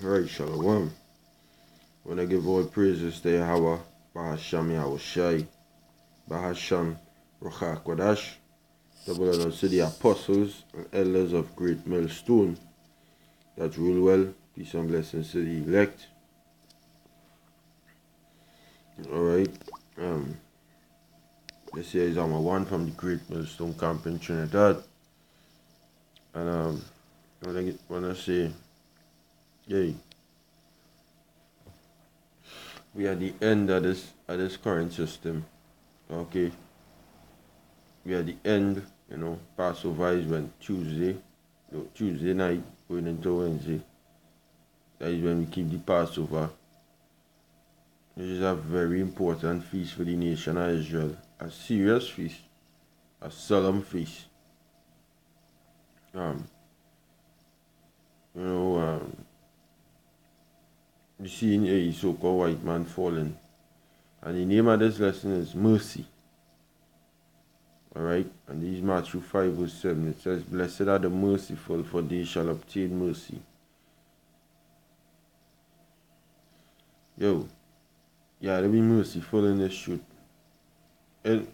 Right, Shalom. When I give all praises to Yahweh, Bahasham Yahushai, Bahasham Ruach Kodash, double honor to the apostles and elders of Great Millstone that rule well. Peace and blessings to the elect. Alright. This here is Armor 1 from the Great Millstone Camp in Trinidad. And I wanna say, yay. We are at the end of this current system. Okay. We are at the end, Passover is when Tuesday night going into Wednesday. That is when we keep the Passover. This is a very important feast for the nation of Israel. A serious feast. A solemn feast. You see in a so-called white man falling. And the name of this lesson is mercy. Alright? And this is Matthew 5 verse 7. It says, "Blessed are the merciful, for they shall obtain mercy." You gotta be merciful in this shoot. In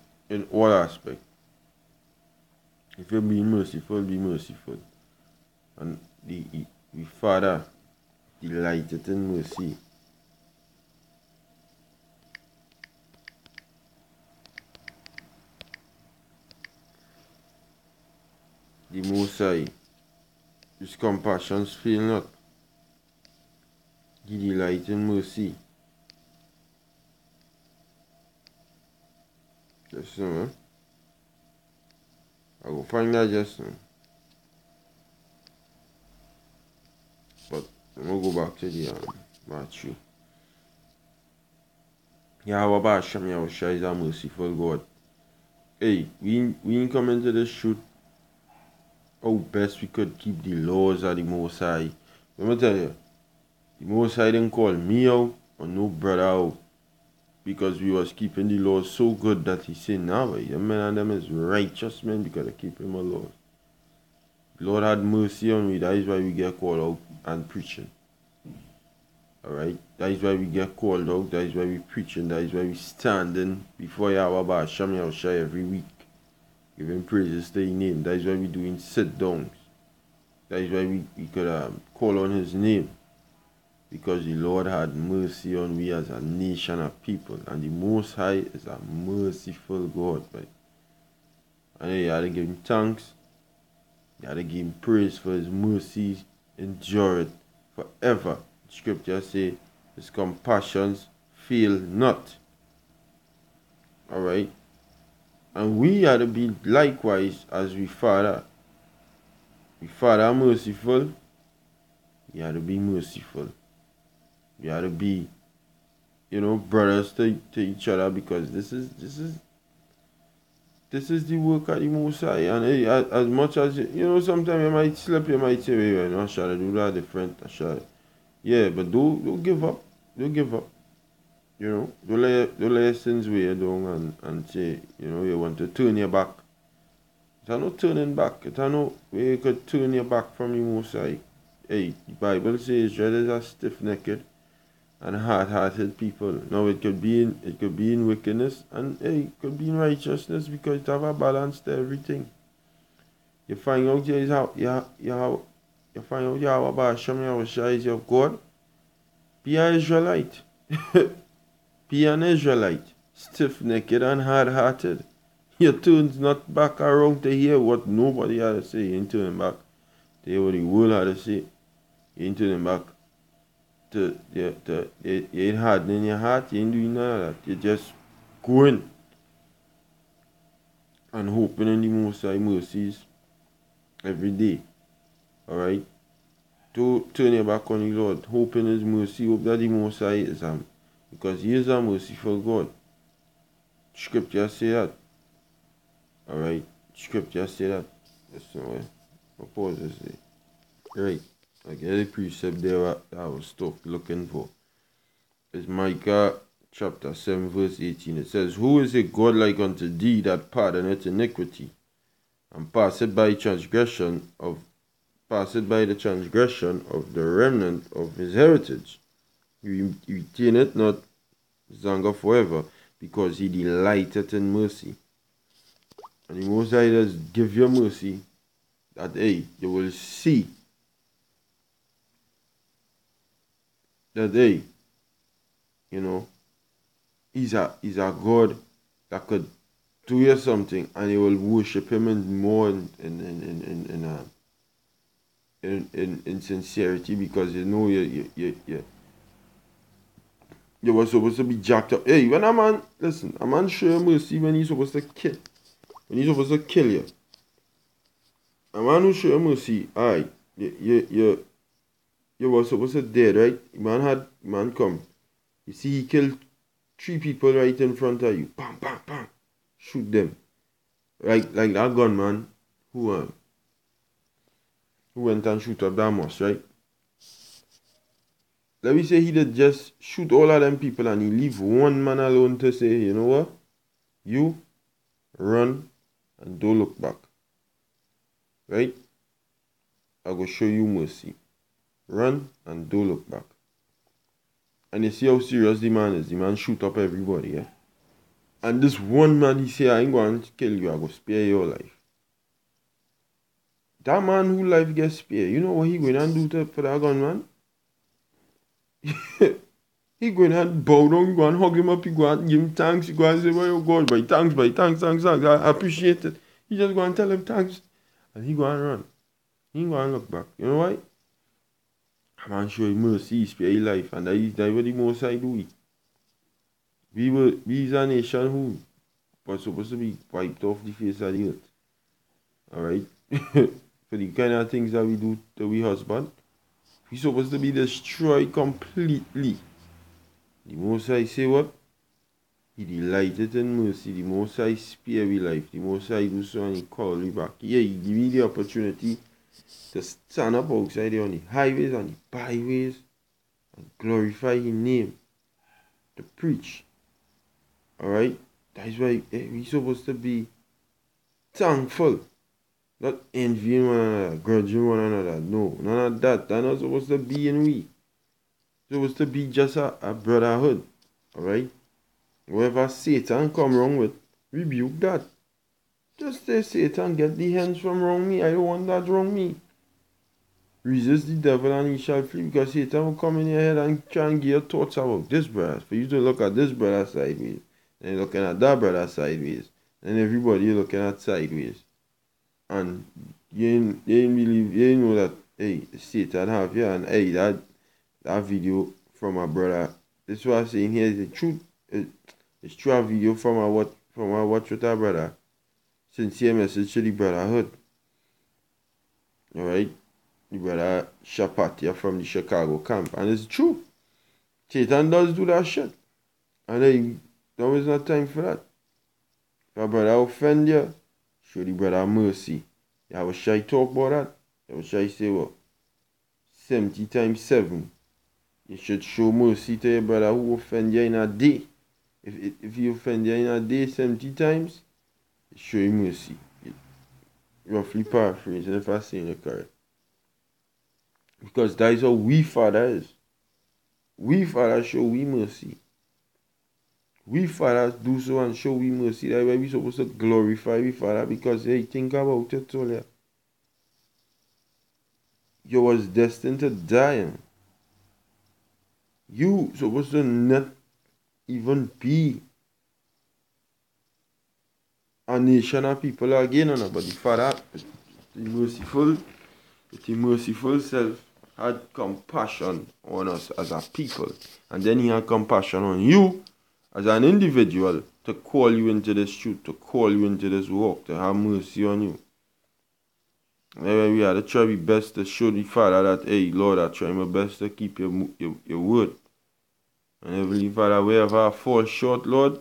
all aspects. If you're being merciful, be merciful. And the Father delighted in mercy. The Most High, His compassions fail not. He delights in mercy. Just now, I will find that just now. But I'm going to go back to the Matthew. Yahweh Basham Yahushua is a merciful God. Hey, we ain't come into this shoot how best we could keep the laws of the Most High. Let me tell you, the Most High didn't call me out or no brother out because we was keeping the laws so good that he said, nah, but the men and them is righteous men because they keep him laws. The Lord had mercy on me. That is why we get called out and preaching. Alright? That is why we get called out. That is why we preaching. That is why we standing before Yahweh Basham Yahushua every week. Giving praises to his name. That is why we doing sit-downs. That is why we could call on his name. Because the Lord had mercy on we as a nation of people. And the Most High is a merciful God. Right? And you had to give him thanks. You had to give him praise for his mercies. Endure it forever. Scripture say his compassions fail not. Alright? And we had to be likewise as we Father. We Father merciful. We had to be merciful. We had to be, brothers to each other because this is the work of the Most High. And as much as, sometimes you might slip, you might say, well, I shall do that different. Yeah, but don't give up. Don't give up. Don't let your sins weigh you down and say, you want to turn your back. It's no turning back. It's no way you could turn your back from the Most High. Hey, the Bible says Israel is a stiff-necked and hard-hearted people. Now it could be in wickedness and it could be in righteousness because it have a balance to everything. You find out you find out Yahweh Basham Yahushua is your God. Be an Israelite. Be an Israelite. Stiff-necked and hard-hearted. Your turns not back around to hear what nobody had to say. You ain't turning back to hear what the world had to say. You ain't turning back you ain't hardening your heart. You ain't doing none of that. You're just going and hoping in the Most High mercies every day. Alright? To turn your back on the Lord. Hope in his mercy. Hope that the Most High is because he is a merciful God. Scripture say that. Alright? Scripture say that. Listen, what pause this day? Right. I get the precept there that I was looking for. It's Micah chapter 7 verse 18. It says, "Who is a God like unto thee that pardoneth iniquity, and passeth by transgression of passeth by the transgression of the remnant of his heritage. He retaineth not his anger forever, because he delighteth in mercy. And the Most High does give you mercy, that, hey, you will see that, hey, you know, he's a God that could do you something, and you will worship him in more in sincerity, because you know you were supposed to be jacked up. Hey, when a man show you mercy when he's supposed to kill. When he's supposed to kill you. A man who show you mercy, alright, you were supposed to dead, right? Man come. You see he killed 3 people right in front of you. Bam, bam, bam. Shoot them. Like that gunman who went and shoot up that mosque, right? Let me say he did just shoot all of them people and he leave one man alone to say, you know what? You run and don't look back. Right? I go show you mercy. Run and don't look back. And you see how serious the man is. The man shoot up everybody, yeah? And this one man, he say, I ain't going to kill you. I go spare your life. That man who life gets spared, you know what he going to do for that gunman? He go and bow down, go and hug him up, he go and give him thanks, he go and say, oh God, thanks, I appreciate it. He just go and tell him thanks. And he go and run. He ain't go and look back. You know why? A man show him mercy, he spare his life, and that is what the Most High do. We is a nation who was supposed to be wiped off the face of the earth. Alright? For the kind of things that we do to we husband, we supposed to be destroyed completely. The Most High say what? He delighted in mercy. The Most High spare we life. The Most High do so and he call me back. Yeah, he give me the opportunity to stand up outside there on the highways and the byways and glorify his name. To preach. Alright? That is why we supposed to be thankful. Not envying one another, grudging one another. No, none of that. That's not supposed to be in we. Supposed to be just a brotherhood. Alright? Whatever Satan come wrong with, rebuke that. Just say, Satan, get the hands from wrong me. I don't want that wrong me. Resist the devil and he shall flee, because Satan will come in your head and try and give you thoughts about this brother. For you to look at this brother sideways. And you're looking at that brother sideways. And everybody you're looking at sideways. And you ain't know that, hey, Satan have you, and hey, that video from my brother. This is what I'm saying here is the truth. It's true a video from I watch with our brother. Sincere message to the brotherhood. Alright? The brother Shapatia from the Chicago camp. And it's true. Satan does do that shit. And then there is no time for that. If a brother offend you, show the brother mercy. You have a shy talk about that. You have a shy say what? 70 times 7. You should show mercy to your brother who offend you in a day. If he offend you in a day 70 times, you show him mercy. Roughly paraphrasing if I say it correct. Because that is how we Father is. We Father show we mercy. We Father do so and show we mercy. That's why we supposed to glorify we Father, because hey, think about it, Tolia. You was destined to die. You supposed to not even be a nation of people again, but the Father, the merciful self, had compassion on us as a people. And then he had compassion on you as an individual to call you into this truth, to call you into this walk, to have mercy on you. And we had to try our best to show the Father that, hey, Lord, I try my best to keep your word. And Heavenly Father, wherever I fall short, Lord,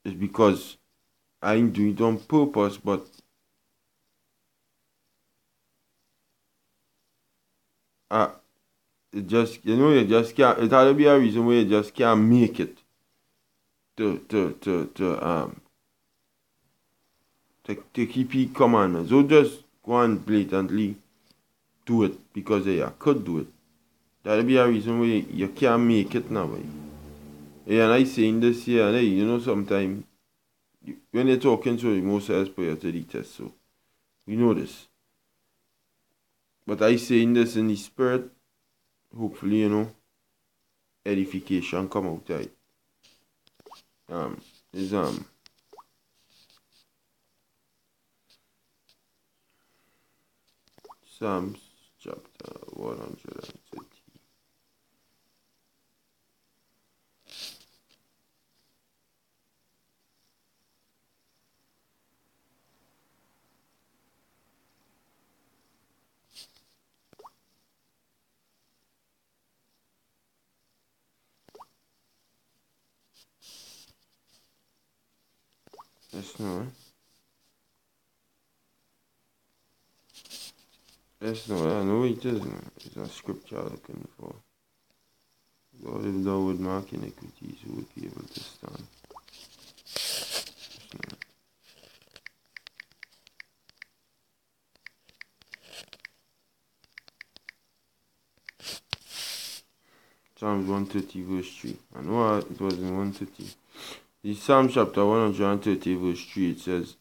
it's because I ain't doing it on purpose, but it just, you just can't, it had to be a reason where you just can't make it to keep his commandments. So just go and blatantly do it because they could do it. That'll be a reason why you can't make it now. And I saying this here, and you know, sometimes when you're talking to the Most High prayer to the test, so we know this. But I saying this in the spirit, hopefully, you know, edification come out of it. Is Psalms chapter 130. Yes, no. Yes, no. I know it is. No. It's a scripture I'm looking for. God, if thou would mark iniquities, who would be able to stand? Yes, no. Psalms 130 verse 3. I know it was in 130. The Psalm chapter 130 verse 3, it says,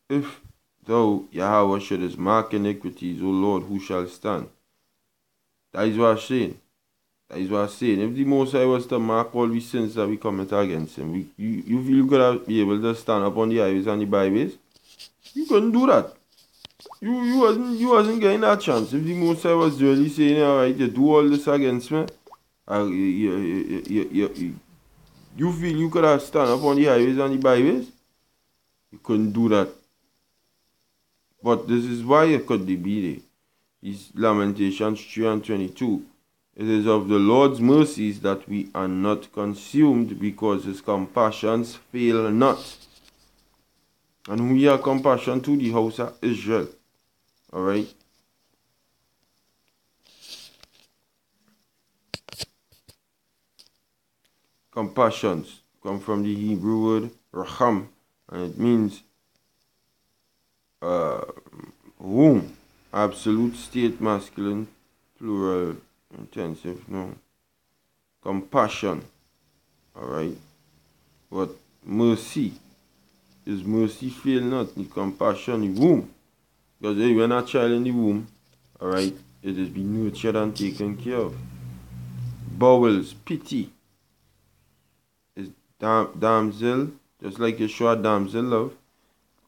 If thou, Yahweh, shouldest mark iniquities, O Lord, who shall stand? That is what I'm saying. That is what I'm saying. If the Most High was to mark all the sins that we commit against him, you feel you're going to be able to stand up on the highways and the byways? You couldn't do that. You wasn't getting that chance. If the Most High was really saying, alright, you do all this against me, you feel you could have stand up on the highways and the byways? You couldn't do that. But this is why it could be there. It's Lamentations 3 and 22. It is of the Lord's mercies that we are not consumed, because his compassions fail not. And we are compassion to the house of Israel. Alright? Compassions come from the Hebrew word raham, and it means womb, absolute state masculine, plural intensive, no. Compassion, alright. But mercy is mercy fail not, the compassion, the womb. Because when a child in the womb, alright, it is being nurtured and taken care of. Bowels, pity, is damsel, just like you show a damsel love.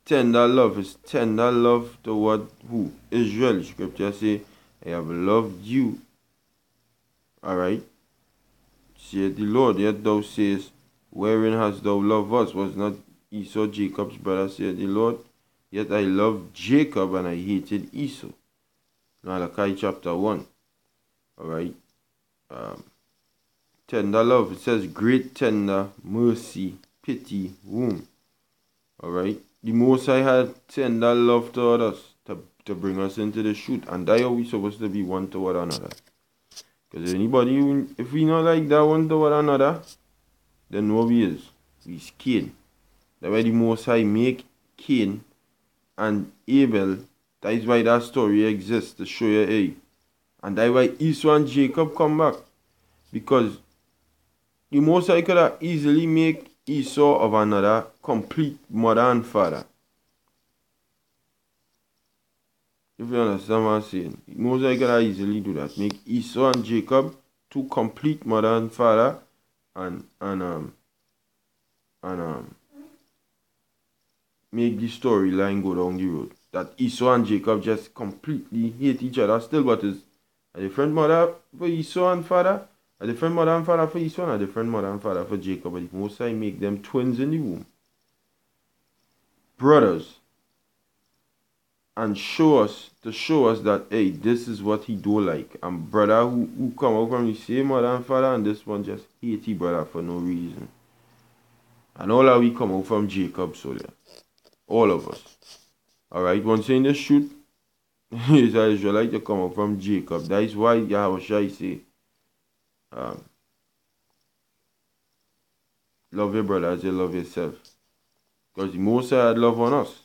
Tender love is tender love toward who? Israel. Scripture say, I have loved you. Alright. Said the Lord, yet thou sayest, wherein hast thou loved us? Was not Esau Jacob's brother? Said the Lord, yet I loved Jacob and I hated Esau. Malachi chapter 1. Alright. Tender love. It says great tender mercy, pity, womb. Alright. The Most High had tender love toward us to bring us into the truth. And that's how we supposed to be one toward another. Because anybody, if we not like that one toward another, then no we is. We's Cain. That's why the Most High make Cain and Abel. That is why that story exists, to show you, hey. And that's why Esau and Jacob come back. Because the Most High could have easily make Esau of another complete mother and father. If you understand what I'm saying. The Most High could have easily do that. Make Esau and Jacob two complete mother and father, and make the storyline go down the road. That Esau and Jacob just completely hate each other still, but is a different mother for Esau and father, a different mother and father for Esau, and a different mother and father for Jacob. But the Most High make them twins in the womb. Brothers. And show us that, hey, this is what he do like. And brother who come out from the same mother and father, and this one just hate his brother for no reason. And all of we come out from Jacob, so there. All of us. Alright, once in the shoot, is an Israelite to come out from Jacob. That is why Yahweh say, love your brother as you love yourself. Because the Most High had love on us.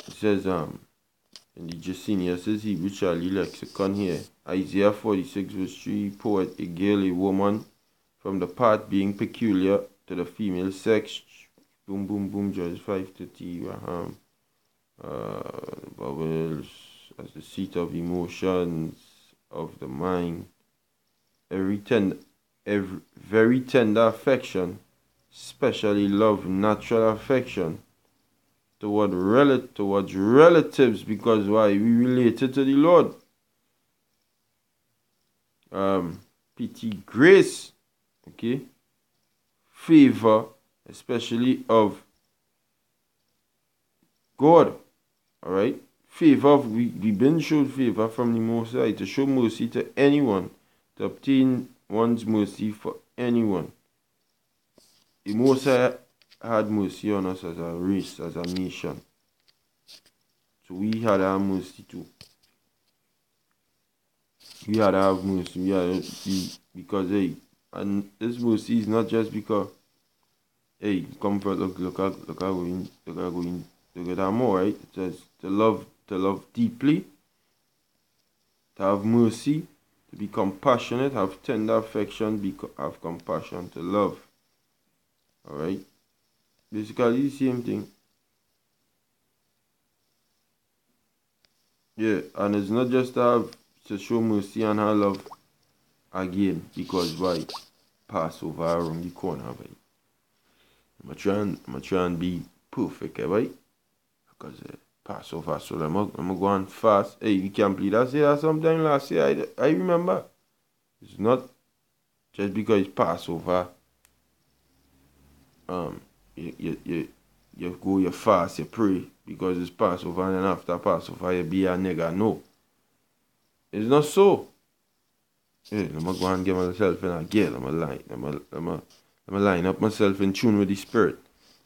It says, in the Gesenius' Hebrew Charlie Lexicon here. Isaiah 46 verse 3, poet, a girl, a woman, from the part being peculiar to the female sex. Boom, boom, boom, Judges 5:30, Raham. Bubbles as the seat of emotions of the mind. Every very tender affection, especially love, natural affection towards relatives, because why? We related to the Lord. Pity, grace, okay, favor, especially of God. All right, favor. We've been showed favor from the Most High to show mercy to anyone, to obtain one's mercy for anyone. The Most High had mercy on us as a race, as a nation. So we had our mercy too. We had to have mercy. We had to be, because hey, and this mercy is not just because hey, comfort. Look at going, look at that more, right? It says to love deeply, to have mercy, to be compassionate, have tender affection, have compassion, to love. All right, basically the same thing. Yeah, and it's not just to show mercy and have love again, because why? Passover around the corner, right? I'm trying to be perfect, right? Because Passover, so I'm going fast. Hey, we can play that say sometime last year. I remember. It's not just because it's Passover. You go, you fast, you pray because it's Passover, and then after Passover you be a nigga. No, it's not so. Hey, I'm gonna go and get myself in a gear. I'm line up myself in tune with the Spirit,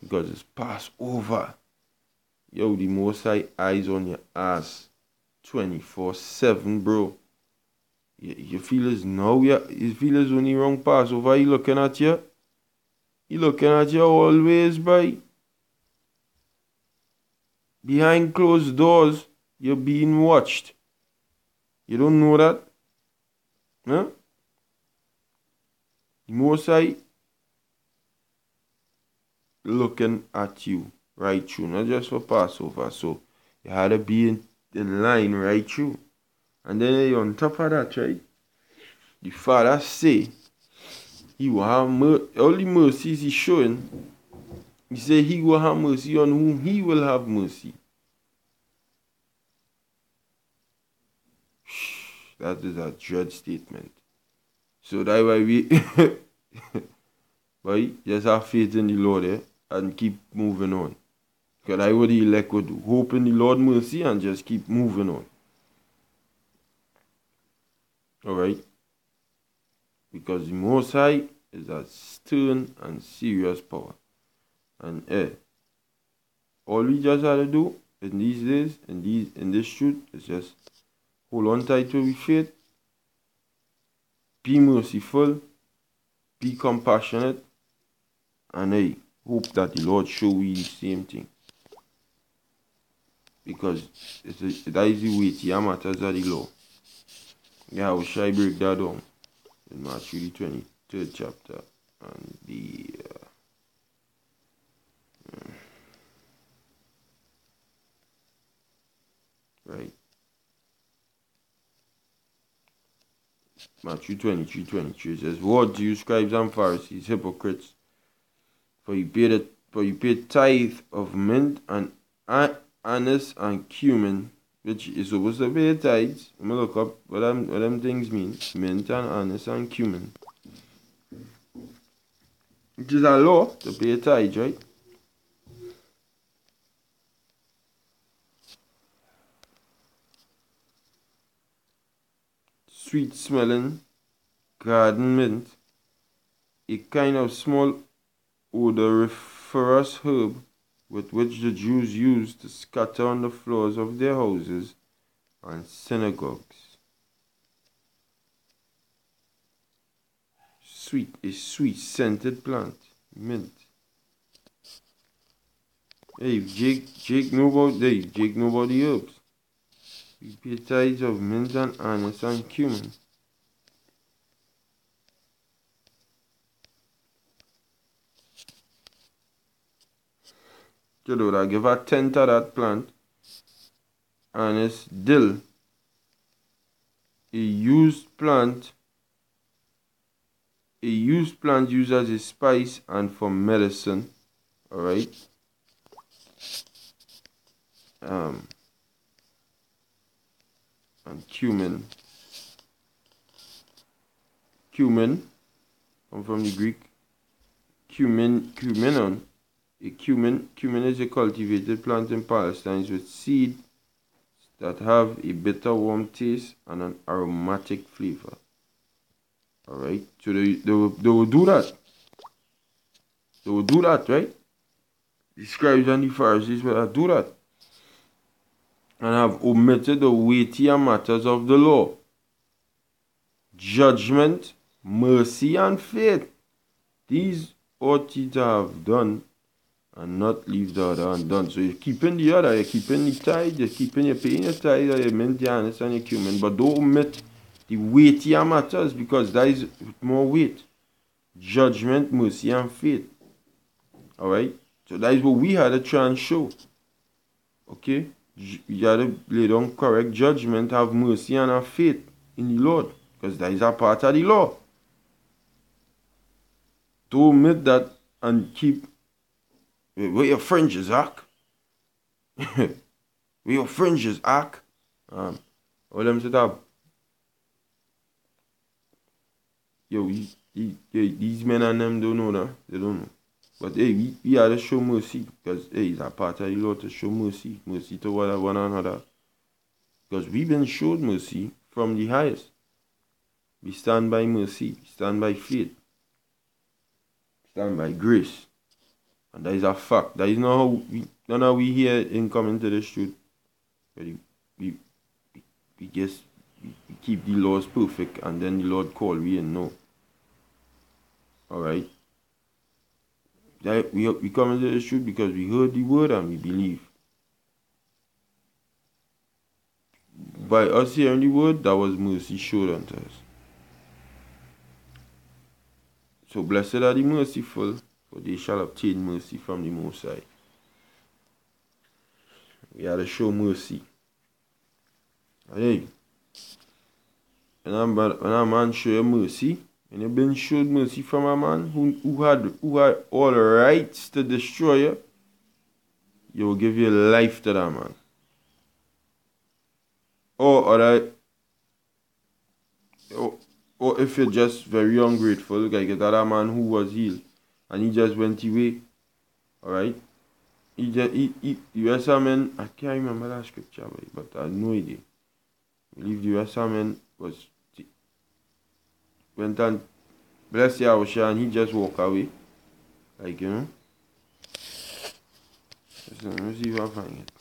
because it's Passover. Yo, the Most High eyes on your ass 24/7, bro. You feel as now, you feel as when you wrong Passover, he looking at you. He looking at you always, boy. Behind closed doors, you're being watched. You don't know that? Huh? The Most High looking at you right through, not just for Passover. So you had to be in line right through. And then on top of that, right? The Father say he will have all the mercies he's showing. He say he will have mercy on whom he will have mercy. That is a dread statement. So that's why we right, just have faith in the Lord, and keep moving on. Because I would the elect would hope in the Lord's mercy and just keep moving on. Alright? Because the Most High is a stern and serious power. And all we just have to do in these days, in this truth, is just hold on tight to our faith, be merciful, be compassionate, and hope that the Lord show we the same thing. Because that is the weightier matters of the law. Yeah, how shall I break that down? In Matthew the 23rd chapter and the right. Matthew 23:23 says, "Woe to you, scribes and Pharisees, hypocrites, for you pay tithe of mint and anise and cumin," which is supposed to be a tithe. I'm gonna look up what them things mean. Mint and anise and cumin. Which is a law to pay a tithe, right? Sweet smelling garden mint, a kind of small odoriferous herb with which the Jews used to scatter on the floors of their houses and synagogues. A sweet scented plant, mint. Hey, Jake know about the herbs. He paid tithes of mint and anise and cumin. So Lord, I give a tenth of that plant. Anise, dill. A used plant used as a spice and for medicine. Alright. And cumin. Cumin come from the Greek cuminon. Cumin is a cultivated plant in Palestine with seed that have a bitter warm taste and an aromatic flavor. Alright, so they will do that. They will do that, right? The scribes and the Pharisees will do that. And have omitted the weightier matters of the law: judgment, mercy, and faith. These ought ye to have done, and not leave the other undone. So you're keeping the other, you're keeping the tithe, you're paying your tithe, your mint, your anise, and your cumin, but don't omit the weightier matters, because that is more weight: judgment, mercy, and faith. Alright? So that is what we had to try and show. Okay? You had to lay down correct judgment, have mercy, and have faith in the Lord, because that is a part of the law. To omit that and keep where your fringes, Ak. Where your fringes, Ak. All them sit up. Yo, these men and them don't know that. They don't know. But hey, we had to show mercy, because hey, it's a part of the law to show mercy. Mercy to one another. Because we've been showed mercy from the highest. We stand by mercy. We stand by faith. We stand by grace. And that is a fact. That is not how we here in coming to this truth. We guess we keep the laws perfect, and then the Lord call we in. No. Alright. We come into this truth because we heard the word and we believe. By us hearing the word, that was mercy showed unto us. So blessed are the merciful, for they shall obtain mercy from the Most High. We had to show mercy. Hey, when a man show you mercy, and you've been showed mercy from a man who had all rights to destroy you, you will give your life to that man. Or if you're just very ungrateful, like that man who was healed and he just went away. Alright? The rest of men, I can't remember that scripture, but I have no idea. I believe the rest of men went and blessed Yahusha and he just walked away. Like, you know. So let me see if I find it.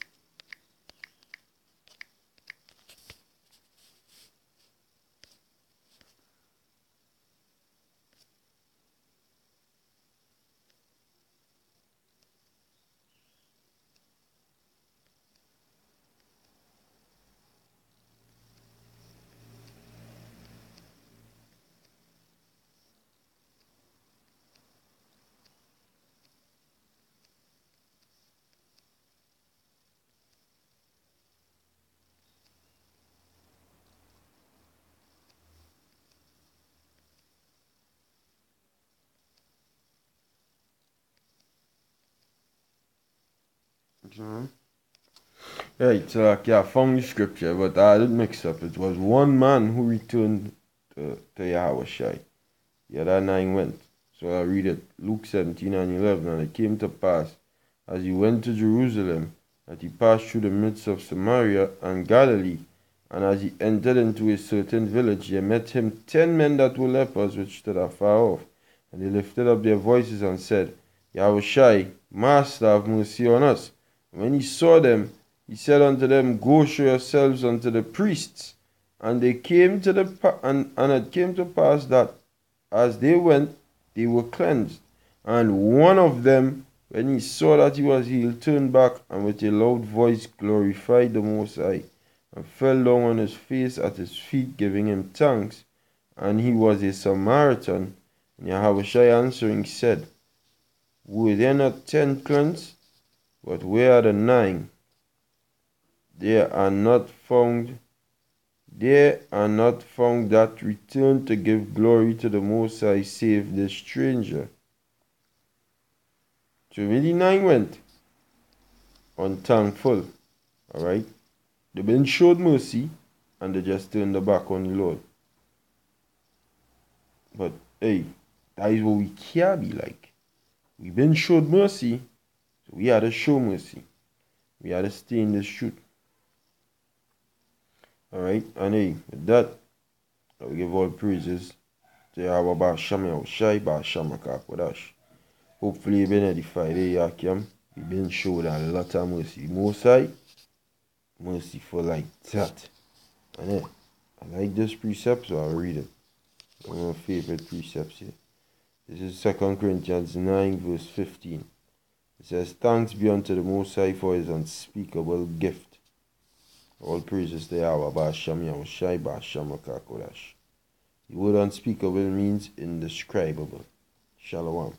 Right, so like, I found the scripture, but I didn't mix up. It was one man who returned to Yahushua. The other 9 went. So I read it, Luke 17:11. And it came to pass, as he went to Jerusalem, that he passed through the midst of Samaria and Galilee. And as he entered into a certain village, there met him 10 men that were lepers, which stood afar off. And they lifted up their voices and said, Yahushua, Master, have mercy on us. And when he saw them, he said unto them, Go show yourselves unto the priests. And they came to and it came to pass that as they went, they were cleansed. And one of them, when he saw that he was healed, turned back and with a loud voice glorified the Most High, and fell down on his face at his feet, giving him thanks. And he was a Samaritan. And Yahushua answering said, were there not 10 cleansed? But where are the 9? There are not found that return to give glory to the Most High, save this stranger. So really 9 went unthankful. Alright? They been showed mercy and they just turned their back on the Lord. But hey, that is what we can't be like. We've been showed mercy, so we had to show mercy. We had to stay in this truth. Alright, and hey, with that, I will give all praises to Yahweh Ba'Shem Yahushai Ba'Shem Akakodash. Hopefully you've been edified, Yakim. You've been showed a lot of mercy. Most High, merciful like that. And hey, I like this precept, so I'll read it. One of my favorite precepts here. This is 2 Corinthians 9 verse 15. It says, thanks be unto the Most High for his unspeakable gift. All praises to Yahweh Ba'Shem Yahushai Ba'Shem Akakodash. The word unspeakable means indescribable. Shalom.